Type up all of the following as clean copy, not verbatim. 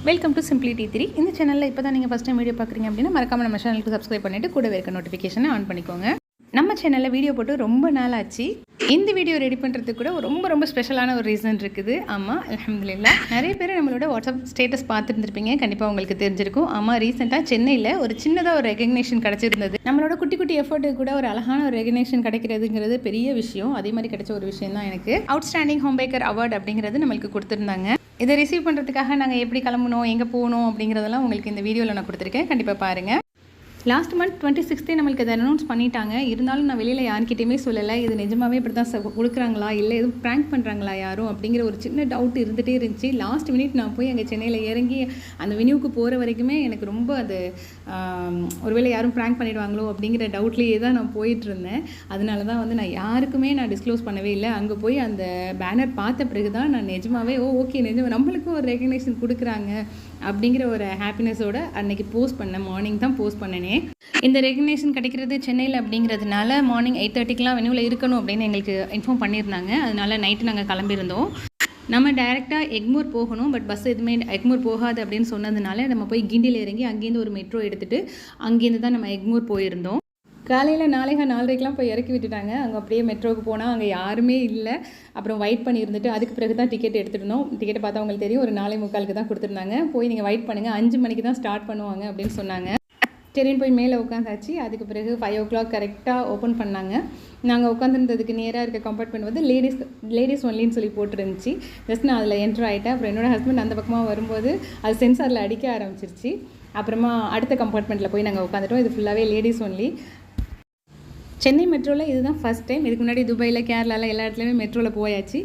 Welcome to simply T3. இந்த சேனலில் இப்போ தான் நீங்கள் ஃபஸ்ட் டைம் வீடியோ பார்க்குறீங்க அப்படின்னா மறக்காமல் நம்ம சேனலுக்கு சப்ஸ்கிரைப் பண்ணிவிட்டு கூடவே இருக்க நோட்டிஃபிகேஷனை ஆன் பண்ணிக்கோங்க. நம்ம சேனலில் வீடியோ போட்டு ரொம்ப நாள் ஆச்சு. இந்த வீடியோ ரெடி பண்ணுறதுக்கு கூட ரொம்ப ஸ்பெஷலான ஒரு ரீசன் இருக்குது. ஆமாம், அல்ஹம்துலில்லாஹ். நிறைய பேர் நம்மளோட வாட்ஸ்அப் ஸ்டேட்டஸ் பார்த்துருந்துருப்பீங்க, கண்டிப்பாக உங்களுக்கு தெரிஞ்சிருக்கும். ஆமாம், ரீசெண்டாக சென்னையில் ஒரு சின்னதாக ஒரு ரெகக்னேஷன் கிடச்சிருந்தது. நம்மளோட குட்டி எஃபர்ட்டுக்கு கூட ஒரு அழகான ஒரு ரெகக்னேஷன் கிடைக்கிறதுங்கிறது பெரிய விஷயம். அதே மாதிரி கிடைச்ச ஒரு விஷயம் தான் எனக்கு அவுட்ஸ்டாண்டிங் ஹோம் பேக்கர் அவார்டு அப்படிங்கிறது நம்மளுக்கு கொடுத்துருந்தாங்க. இதை ரிசீவ் பண்ணுறதுக்காக நாங்கள் எப்படி கிளம்பணும், எங்கே போகணும் அப்படிங்கிறதெல்லாம் உங்களுக்கு இந்த வீடியோவில் நான் கொடுத்துருக்கேன். கண்டிப்பாக பாருங்கள். லாஸ்ட் மந்த் 26 நம்மளுக்கு அதை அனௌன்ஸ் பண்ணிட்டாங்க. இருந்தாலும் நான் வெளியில் யார்கிட்டையுமே சொல்லலை. இது நிஜமாகவே இப்படி தான் கொடுக்குறாங்களா, இல்லை எதுவும் ப்ராங்க் பண்ணுறாங்களா யாரும் அப்படிங்கிற ஒரு சின்ன டவுட் இருந்துகிட்டே இருந்துச்சு. லாஸ்ட் மினிட் நான் போய் அங்கே சென்னையில் இறங்கி அந்த வென்யூக்கு போகிற வரைக்குமே எனக்கு ரொம்ப அது ஒருவேளை யாரும் ப்ராங்க் பண்ணிடுவாங்களோ அப்படிங்கிற டவுட்லேயே தான் நான் போயிட்டுருந்தேன். அதனால தான் நான் யாருக்குமே நான் டிஸ்க்ளோஸ் பண்ணவே இல்லை. அங்கே போய் அந்த பேனர் பார்த்த பிறகு தான் நான் நிஜமாகவே ஓகே நம்மளுக்கும் ஒரு ரெகக்னேஷன் கொடுக்குறாங்க அப்படிங்கிற ஒரு ஹாப்பினஸோட அன்றைக்கி போஸ்ட் பண்ணேன். மார்னிங் தான் போஸ்ட் பண்ணேனே. இந்த ரெகக்னேஷன் கிடைக்கிறது சென்னையில் அப்படிங்கிறதுனால மார்னிங் 8:30க்கெலாம் வென்யூவில் இருக்கணும் அப்படின்னு எங்களுக்கு இன்ஃபார்ம் பண்ணியிருந்தாங்க. அதனால நைட்டு நாங்கள் கிளம்பியிருந்தோம். நம்ம டைரெக்டாக எக்மூர் போகணும், பட் பஸ் எதுவுமே எக்மூர் போகாது அப்படின்னு சொன்னதுனால நம்ம போய் கிண்டியில் இறங்கி அங்கேருந்து ஒரு மெட்ரோ எடுத்துகிட்டு அங்கேருந்து தான் நம்ம எக்மூர் போயிருந்தோம். காலையில் 4:30க்கெலாம் போய் இறக்கி விட்டுட்டாங்க. அங்கே அப்படியே மெட்ரோவுக்கு போனால் அங்கே யாருமே இல்லை. அப்புறம் வெயிட் பண்ணி இருந்துட்டு அதுக்கு பிறகு தான் டிக்கெட் எடுத்துருந்தோம். டிக்கெட்டை பார்த்தா உங்களுக்கு தெரியும், ஒரு 4:45க்கு தான் கொடுத்துருந்தாங்க. போய் நீங்கள் வெயிட் பண்ணுங்கள், 5 மணிக்கு தான் ஸ்டார்ட் பண்ணுவாங்க அப்படின்னு சொன்னாங்க. சரின்னு போய் மேலே உட்காந்தாச்சு. அதுக்கு பிறகு 5 o'clock கரெக்டாக ஓப்பன் பண்ணாங்க. நாங்கள் உட்காந்துருந்ததுக்கு நேராக இருக்க கம்பார்ட்மெண்ட் வந்து லேடிஸ் ஒன்லின்னு சொல்லி போட்டுருந்துச்சு. ஜஸ்ட் நான் அதில் என்ட்ரு ஆகிட்டேன். அப்புறம் என்னோடய ஹஸ்பண்ட் அந்த பக்கமாக வரும்போது அது சென்சாரில் அடிக்க ஆரம்பிச்சிருச்சு. அப்புறமா அடுத்த கம்பார்ட்மெண்ட்டில் போய் நாங்கள் உட்காந்துட்டோம். இது ஃபுல்லாகவே லேடிஸ் ஒன்லி. சென்னை மெட்ரோவில் இதுதான் ஃபஸ்ட் டைம். இதுக்கு முன்னாடி துபாயில், கேரளாவில் எல்லா இடத்துலையுமே மெட்ரோவில் போயாச்சு.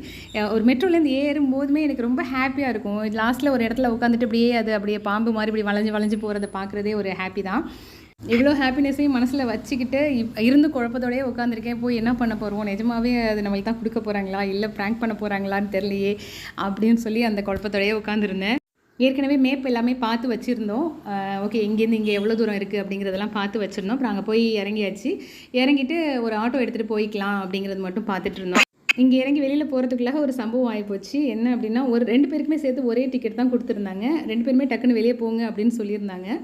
ஒரு மெட்ரோலேருந்து ஏறும்போதுமே எனக்கு ரொம்ப ஹாப்பியாக இருக்கும். லாஸ்ட்டில் ஒரு இடத்துல உட்காந்துட்டு அப்படியே பாம்பு மாதிரி இப்படி வளைஞ்சு போகிறத பார்க்குறதே ஒரு ஹாப்பி தான். இவ்வளோ ஹாப்பினஸையும் மனசில் வச்சுக்கிட்டு இருந்து குழப்பத்தோடையே உட்காந்துருக்கேன். போய் என்ன பண்ண போகிறோம், நிஜமாகவே அது நம்மளுக்கு தான் கொடுக்க போகிறாங்களா இல்லை ப்ராங்க் பண்ண போகிறாங்களான்னு தெரியலையே அப்படின்னு சொல்லி அந்த குழப்பத்தோடையே உட்காந்துருந்தேன். ஏற்கனவே மேப் எல்லாமே பார்த்து வச்சுருந்தோம். ஓகே, இங்கேருந்து இங்கே எவ்வளோ தூரம் இருக்குது அப்படிங்கிறதெல்லாம் பார்த்து வச்சுருந்தோம். அப்புறம் அங்கே போய் இறங்கிட்டு ஒரு ஆட்டோ எடுத்துகிட்டு போய்க்கலாம் அப்படிங்கிறது மட்டும் பார்த்துட்டு இருந்தோம். இங்கே இறங்கி வெளியில் போகிறதுக்குள்ளாக ஒரு சம்பவம் ஆகிப்போச்சு. என்ன அப்படின்னா, 2 பேருக்குமே சேர்த்து ஒரே டிக்கெட் தான் கொடுத்துருந்தாங்க. 2 பேருமே டக்குன்னு வெளியே போங்க அப்படின்னு சொல்லியிருந்தாங்க.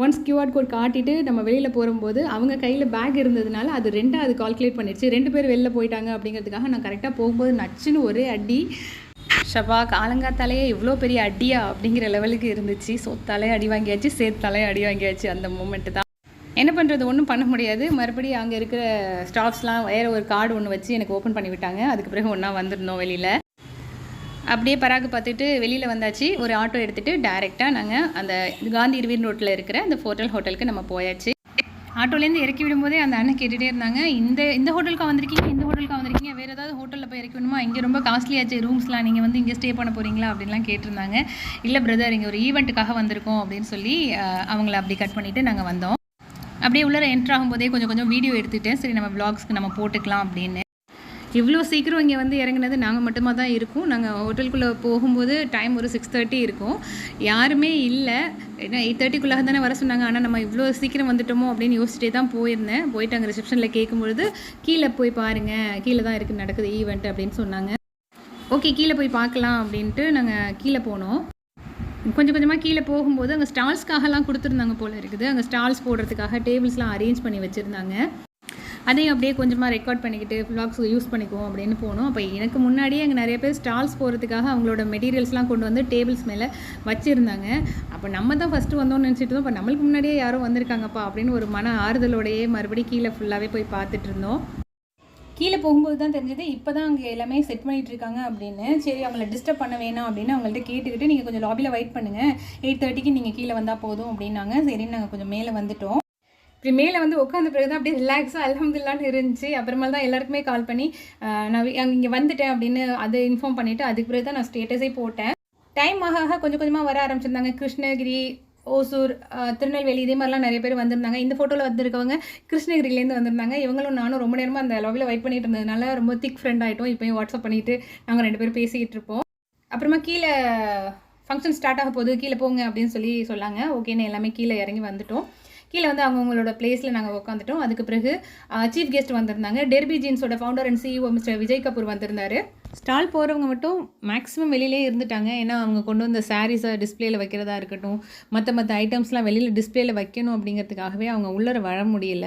ஒன்ஸ் QR கோட் காட்டிட்டு நம்ம வெளியில் போகும்போது அவங்க கையில் பேக் இருந்ததுனால அது 2ஆவது கால்குலேட் பண்ணிடுச்சு. 2 பேர் வெளில போயிட்டாங்க அப்படிங்கிறதுக்காக நான் கரெக்டாக போகும்போது நச்சுன்னு ஒரே அடி. ஷபா, காலங்காத்தாலேயே இவ்வளோ பெரிய அடியா அப்படிங்கிற லெவலுக்கு இருந்துச்சு. சொத்தாலே அடி வாங்கியாச்சு, சேர்த்தாலே அடி வாங்கியாச்சு. அந்த மூமெண்ட்டு தான். என்ன பண்ணுறது, ஒன்றும் பண்ண முடியாது. மறுபடியும் அங்கே இருக்கிற ஸ்டாஃப்ஸ்லாம் வேறு ஒரு கார்டு ஒன்று வச்சு எனக்கு ஓப்பன் பண்ணி விட்டாங்க. அதுக்கு பிறகு ஒன்றா வந்திருந்தோம் வெளியில். அப்படியே பராகு பார்த்துட்டு வெளியில் வந்தாச்சு. ஒரு ஆட்டோ எடுத்துகிட்டு டைரெக்டாக நாங்கள் அந்த காந்தி இருவீர் ரோட்டில் இருக்கிற அந்த ஹோட்டலுக்கு நம்ம போயாச்சு. ஆட்டோலேருந்து இறக்கி விடும்போதே அந்த அண்ணன் கேட்டுகிட்டே இருந்தாங்க, இந்த ஹோட்டலுக்காக வந்திருக்கீங்க, வேறு ஏதாவது ஹோட்டலில் போய் இறக்கி விடணுமா, இங்கே ரொம்ப காஸ்ட்லியாச்சு ரூம்ஸ்லாம், நீங்கள் இங்கே ஸ்டே பண்ண போகிறீங்களா அப்படின்லாம் கேட்டிருந்தாங்க. இல்லை பிரதர், இங்கே ஒரு ஈவெண்ட்டுக்காக வந்திருக்கோம் அப்படின்னு சொல்லி அவங்கள அப்படி கட் பண்ணிவிட்டு நாங்கள் வந்தோம். அப்படியே உள்ளே என்ட்ரு ஆகும்போதே கொஞ்சம் வீடியோ எடுத்துகிட்டேன். சரி, நம்ம வ்ளாக்ஸ்க்கு நம்ம போட்டுக்கலாம் அப்படின்னு. இவ்வளோ சீக்கிரம் இங்கே இறங்குனது நாங்கள் மட்டுமா தான் இருக்கோம். நாங்கள் ஹோட்டலுக்குள்ளே போகும்போது டைம் ஒரு 6:30 இருக்கும். யாருமே இல்லை. ஏன்னா 8:30க்குள்ளாக தானே வர சொன்னாங்க. ஆனால் நம்ம இவ்வளோ சீக்கிரம் வந்துட்டோமோ அப்படின்னு யோசிச்சுட்டே தான் போயிருந்தேன். போயிட்டு அங்கே ரிசப்ஷனில் கேட்கும்பொழுது கீழே போய் பாருங்கள், கீழே தான் நடக்குது ஈவெண்ட் அப்படின்னு சொன்னாங்க. ஓகே, கீழே போய் பார்க்கலாம் அப்படின்ட்டு நாங்கள் கீழே போனோம். கொஞ்சமாக கீழே போகும்போது அங்கே ஸ்டால்ஸ்க்காகலாம் கொடுத்துருந்தாங்க போல் இருக்குது. அங்கே ஸ்டால்ஸ் போடுறதுக்காக டேபிள்ஸ்லாம் அரேஞ்ச் பண்ணி வச்சுருந்தாங்க. அதையும் அப்படியே கொஞ்சமாக ரெக்கார்ட் பண்ணிக்கிட்டு வ்ளாக்ஸ் யூஸ் பண்ணிக்குவோம் அப்படின்னு போனோம். அப்போ எனக்கு முன்னாடியே அங்கே நிறைய பேர் ஸ்டால்ஸ் போகிறதுக்காக அவங்களோட மெட்டீரியல்ஸ்லாம் கொண்டு வந்து டேபிள்ஸ் மேலே வச்சுருந்தாங்க. அப்போ நம்ம தான் ஃபஸ்ட்டு வந்தோம்னு நினச்சிட்டு இருந்தோம். இப்போ நம்மளுக்கு முன்னாடியே யாரும் வந்திருக்காங்கப்பா அப்படின்னு ஒரு மன ஆறுதலோடையே மறுபடியும் கீழே ஃபுல்லாகவே போய் பார்த்துட்டு இருந்தோம். கீழே போகும்போது தான் தெரிஞ்சது இப்போ தான் அங்கே எல்லாமே செட் பண்ணிகிட்டு இருக்காங்க அப்படின்னு. சரி, அவங்கள டிஸ்டர்ப் பண்ண வேணாம் அப்படின்னு அவங்கள்ட்ட கேட்டுக்கிட்டு நீங்கள் கொஞ்சம் லாபியில் வெயிட் பண்ணுங்கள், 8:30க்கு நீங்கள் கீழே வந்தால் போதும் அப்படின்னாங்க. சரின்னு நாங்கள் கொஞ்சம் மேலே வந்துவிட்டோம். இப்படி மேலே உட்காந்த பிறகு தான் அப்படியே ரிலாக்ஸாக அல்ஹம்துலில்லாஹ்னு இருந்துச்சு. அப்புறமா தான் எல்லாருக்குமே கால் பண்ணி நான் இங்கே வந்துட்டேன் அப்படின்னு அதை இன்ஃபார்ம் பண்ணிவிட்டு அதுக்கு பிறகு தான் நான் ஸ்டேட்டஸே போட்டேன். டைம் ஆக கொஞ்சமாக வர ஆரம்பிச்சிருந்தாங்க. கிருஷ்ணகிரி, ஓசூர், திருநெல்வேலி இதே மாதிரிலாம் நிறைய பேர் வந்திருந்தாங்க. இந்த ஃபோட்டோவில் வந்திருக்கவங்க கிருஷ்ணகிரிலேருந்து வந்திருந்தாங்க. இவங்களும் நானும் ரொம்ப நேரமாக அந்த லாபியில் வெயிட் பண்ணிட்டு இருந்ததுனால ரொம்ப திக் ஃப்ரெண்ட் ஆகிட்டோம். இப்போயும் வாட்ஸ்அப் பண்ணிவிட்டு நாங்கள் 2 பேரும் பேசிக்கிட்டு இருப்போம். அப்புறமா கீழே ஃபங்க்ஷன் ஸ்டார்ட் ஆக போகுது, கீழே போங்க அப்படின்னு சொன்னாங்க. ஓகேன்னு எல்லாமே கீழே இறங்கி வந்துட்டோம். கீழே வந்து அவங்களோட பிளேஸில் நாங்கள் உட்காந்துட்டோம். அதுக்கு பிறகு சீஃப் கெஸ்ட் வந்திருந்தாங்க. டெர்பி ஜீன்ஸோட founder and CEO mister Vijay Kapoor வந்திருந்தார். ஸ்டால் போகிறவங்க மட்டும் மேக்ஸிமம் வெளியிலே இருந்துட்டாங்க. ஏன்னா அவங்க கொண்டு வந்த சாரீஸை டிஸ்பிளேயில் வைக்கிறதா இருக்கட்டும், மற்ற ஐட்டம்ஸ்லாம் வெளியில் டிஸ்பிளேயில் வைக்கணும் அப்படிங்கிறதுக்காகவே அவங்க உள்ளே வர முடியல.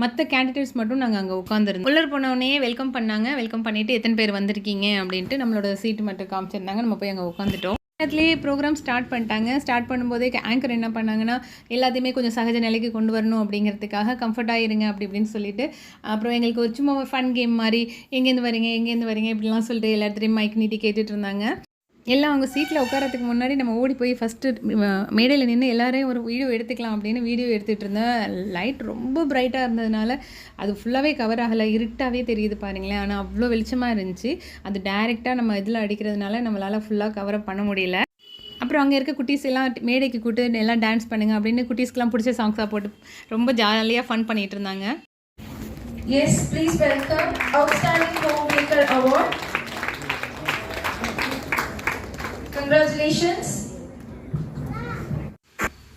மற்ற கேண்டிடேட்ஸ் மட்டும் நாங்கள் அங்கே உட்காந்துருந்தோம். உள்ளே போனோடனே வெல்கம் பண்ணாங்க. வெல்கம் பண்ணிவிட்டு எத்தனை பேர் வந்திருக்கீங்க அப்படின்ட்டு நம்மளோட சீட்டு மட்டும் காமிச்சிருந்தாங்க. நம்ம போய் அங்கே உட்காந்துட்டோம். அதுலேயே ப்ரோக்ராம் ஸ்டார்ட் பண்ணிட்டாங்க. ஸ்டார்ட் பண்ணும்போதே ஆங்கர் என்ன பண்ணாங்கன்னா, எல்லாத்தையுமே கொஞ்சம் சகஜ நிலைக்கு கொண்டு வரணும் அப்படிங்கிறதுக்காக கம்ஃபர்ட்டாக இருங்க அப்படி இப்படின்னு சொல்லிட்டு, அப்புறம் எங்களுக்கு ஒரு சும்மா ஃபன் கேம் மாதிரி எங்கேருந்து வரீங்க இப்படிலாம் சொல்லிட்டு எல்லாத்துலேயும் மைக் நீட்டி கேட்டுட்டு இருந்தாங்க. எல்லாம் அவங்க சீட்டில் உட்காரத்துக்கு முன்னாடி நம்ம ஓடி போய் ஃபஸ்ட்டு மேடையில் நின்று எல்லாரையும் ஒரு வீடியோ எடுத்துக்கலாம் அப்படின்னு வீடியோ எடுத்துகிட்டு இருந்தேன். லைட் ரொம்ப பிரைட்டாக இருந்ததுனால அது ஃபுல்லாகவே கவர் ஆகலை, இருட்டாகவே தெரியுது பாருங்களேன். ஆனால் அவ்வளோ வெளிச்சமாக இருந்துச்சு. அது டைரெக்டாக நம்ம இதில் அடிக்கிறதுனால நம்மளால் ஃபுல்லாக கவரப் பண்ண முடியல. அப்புறம் அங்கே இருக்க குட்டீஸ் எல்லாம் மேடைக்கு கூப்பிட்டு எல்லாம் டான்ஸ் பண்ணுங்க அப்படின்னு குட்டீஸ்க்கெலாம் பிடிச்ச சாங்ஸாக போட்டு ரொம்ப ஜாலியாக ஃபன் பண்ணிகிட்டு இருந்தாங்க. Yes, please welcome Outstanding Homemaker Award. Congratulations.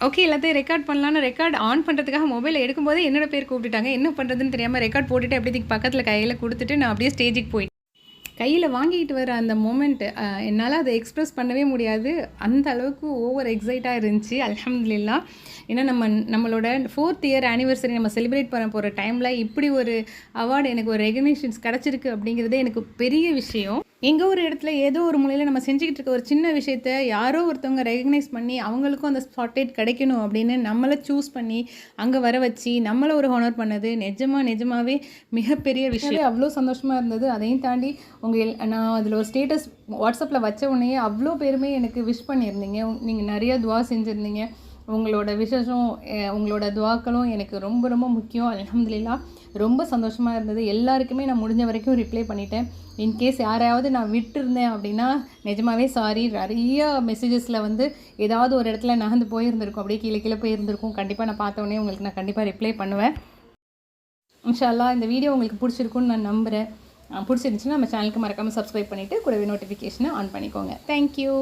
Okay, எல்லாத்தையும் ரெக்கார்ட் பண்ணலான்னு ரெக்கார்ட் ஆன் பண்ணுறதுக்காக மொபைலை எடுக்கும்போது என்னோட பேர் கூப்பிட்டுட்டாங்க. என்ன பண்ணுறதுன்னு தெரியாமல் ரெக்கார்ட் போட்டுட்டு அப்படியே பக்கத்தில் கையில் கொடுத்துட்டு நான் அப்படியே ஸ்டேஜுக்கு போயிட்டேன். கையில் வாங்கிட்டு வர அந்த மொமெண்ட்டு என்னால் அதை எக்ஸ்ப்ரெஸ் பண்ணவே முடியாது. அந்த அளவுக்கு ஓவர் எக்ஸைட்டாக இருந்துச்சு. அல்ஹம்துலில்லாஹ். ஏன்னா நம்மளோட 4th இயர் ஆனிவர்சரி நம்ம செலிப்ரேட் பண்ண போகிற டைமில் இப்படி ஒரு அவார்டு எனக்கு ஒரு ரெகக்னிஷன்ஸ் கிடச்சிருக்கு அப்படிங்கிறதே எனக்கு பெரிய விஷயம். எங்கே ஒரு இடத்துல ஏதோ ஒரு மூலையில் நம்ம செஞ்சுக்கிட்டு இருக்க ஒரு சின்ன விஷயத்த யாரோ ஒருத்தவங்க ரெகக்னைஸ் பண்ணி அவங்களுக்கும் அந்த ஸ்பாட்லைட் கிடைக்கணும் அப்படின்னு நம்மளை சூஸ் பண்ணி அங்கே வர வச்சு நம்மளை ஒரு ஹானர் பண்ணது நிஜமாகவே மிகப்பெரிய விஷயம். அவ்வளோ சந்தோஷமாக இருந்தது. அதையும் தாண்டி நான் அதில் ஒரு ஸ்டேட்டஸ் வாட்ஸ்அப்பில் வச்ச உடனே அவ்வளோ பேருமே எனக்கு விஷ் பண்ணியிருந்தீங்க. நீங்கள் நிறைய துவா செஞ்சுருந்தீங்க. உங்களோட விசேஷம் உங்களோட துவாக்களும் எனக்கு ரொம்ப ரொம்ப முக்கியம். அல்ஹம்துலில்லாஹ். ரொம்ப சந்தோஷமாக இருந்தது. எல்லாருக்குமே நான் முடிஞ்ச வரைக்கும் ரிப்ளை பண்ணிட்டேன். இன்கேஸ் யாரையாவது நான் விட்டுருந்தேன் அப்படின்னா நிஜமாகவே சாரி. நிறைய மெசேஜஸில் வந்து ஏதாவது ஒரு இடத்துல நகர்ந்து போயிருந்திருக்கும், அப்படியே கீழே போயிருந்திருக்கும். கண்டிப்பாக நான் பார்த்தோன்னே உங்களுக்கு நான் கண்டிப்பாக ரிப்ளை பண்ணுவேன். இன்ஷா அல்லாஹ். இந்த வீடியோ உங்களுக்கு பிடிச்சிருக்குன்னு நான் நம்புகிறேன். பிடிச்சிருந்துச்சுன்னா நம்ம சேனலுக்கு மறக்காமல் சப்ஸ்கிரைப் பண்ணிவிட்டு கூடவே நோட்டிஃபிகேஷனை ஆன் பண்ணிக்கோங்க. தேங்க்யூ.